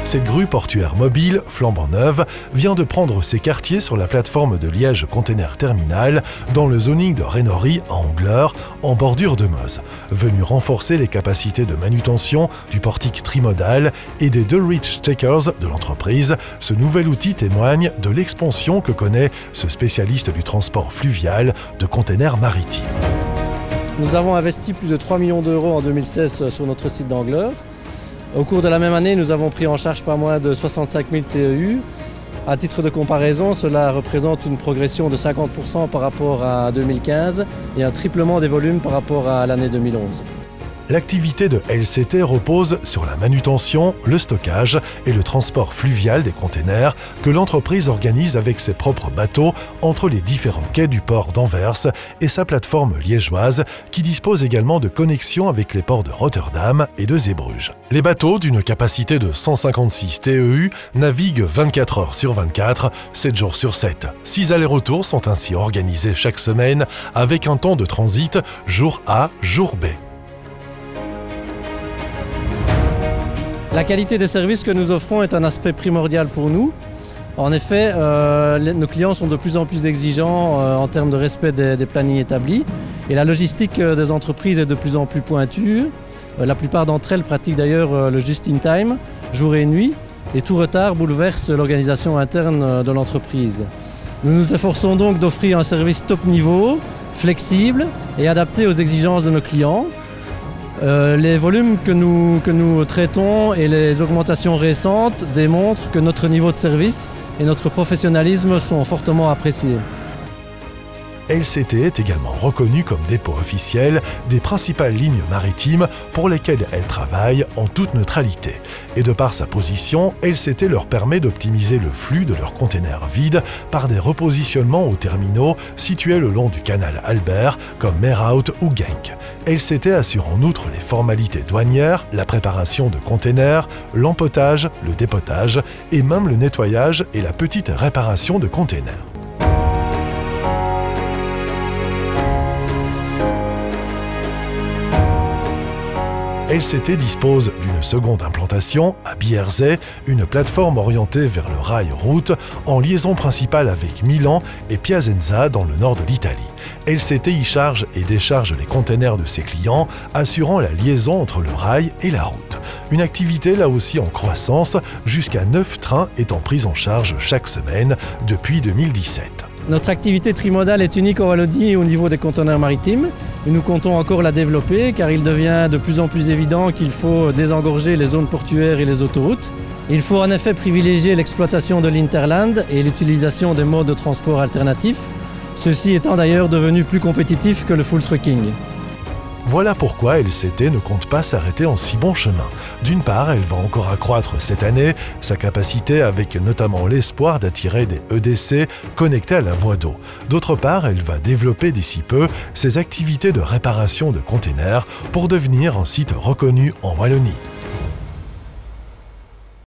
Cette grue portuaire mobile, flambant neuve, vient de prendre ses quartiers sur la plateforme de Liège Container Terminal dans le zoning de Rénory à Angleur, en bordure de Meuse. Venu renforcer les capacités de manutention du portique trimodal et des deux reach takers de l'entreprise, ce nouvel outil témoigne de l'expansion que connaît ce spécialiste du transport fluvial de containers maritimes. Nous avons investi plus de 3 millions d'euros en 2016 sur notre site d'Angleur. Au cours de la même année, nous avons pris en charge pas moins de 65 000 TEU. À titre de comparaison, cela représente une progression de 50% par rapport à 2015 et un triplement des volumes par rapport à l'année 2011. L'activité de LCT repose sur la manutention, le stockage et le transport fluvial des containers que l'entreprise organise avec ses propres bateaux entre les différents quais du port d'Anvers et sa plateforme liégeoise qui dispose également de connexions avec les ports de Rotterdam et de Zeebrugge. Les bateaux d'une capacité de 156 TEU naviguent 24 heures sur 24, 7 jours sur 7. 6 allers-retours sont ainsi organisés chaque semaine avec un temps de transit jour A, jour B. La qualité des services que nous offrons est un aspect primordial pour nous. En effet, nos clients sont de plus en plus exigeants en termes de respect des plannings établis et la logistique des entreprises est de plus en plus pointue. La plupart d'entre elles pratiquent d'ailleurs le just-in-time, jour et nuit, et tout retard bouleverse l'organisation interne de l'entreprise. Nous nous efforçons donc d'offrir un service top niveau, flexible et adapté aux exigences de nos clients. Les volumes que nous traitons et les augmentations récentes démontrent que notre niveau de service et notre professionnalisme sont fortement appréciés. LCT est également reconnue comme dépôt officiel des principales lignes maritimes pour lesquelles elle travaille en toute neutralité. Et de par sa position, LCT leur permet d'optimiser le flux de leurs containers vides par des repositionnements aux terminaux situés le long du canal Albert comme Meerhout ou Genk. LCT assure en outre les formalités douanières, la préparation de containers, l'empotage, le dépotage et même le nettoyage et la petite réparation de containers. LCT dispose d'une seconde implantation à Bierzet, une plateforme orientée vers le rail route en liaison principale avec Milan et Piacenza dans le nord de l'Italie. LCT y charge et décharge les containers de ses clients, assurant la liaison entre le rail et la route. Une activité là aussi en croissance, jusqu'à 9 trains étant pris en charge chaque semaine depuis 2017. Notre activité trimodale est unique en Wallonie au niveau des conteneurs maritimes. Et nous comptons encore la développer car il devient de plus en plus évident qu'il faut désengorger les zones portuaires et les autoroutes. Il faut en effet privilégier l'exploitation de l'Interland et l'utilisation des modes de transport alternatifs, ceux-ci étant d'ailleurs devenus plus compétitifs que le full trucking. Voilà pourquoi LCT ne compte pas s'arrêter en si bon chemin. D'une part, elle va encore accroître cette année sa capacité avec notamment l'espoir d'attirer des EDC connectés à la voie d'eau. D'autre part, elle va développer d'ici peu ses activités de réparation de containers pour devenir un site reconnu en Wallonie.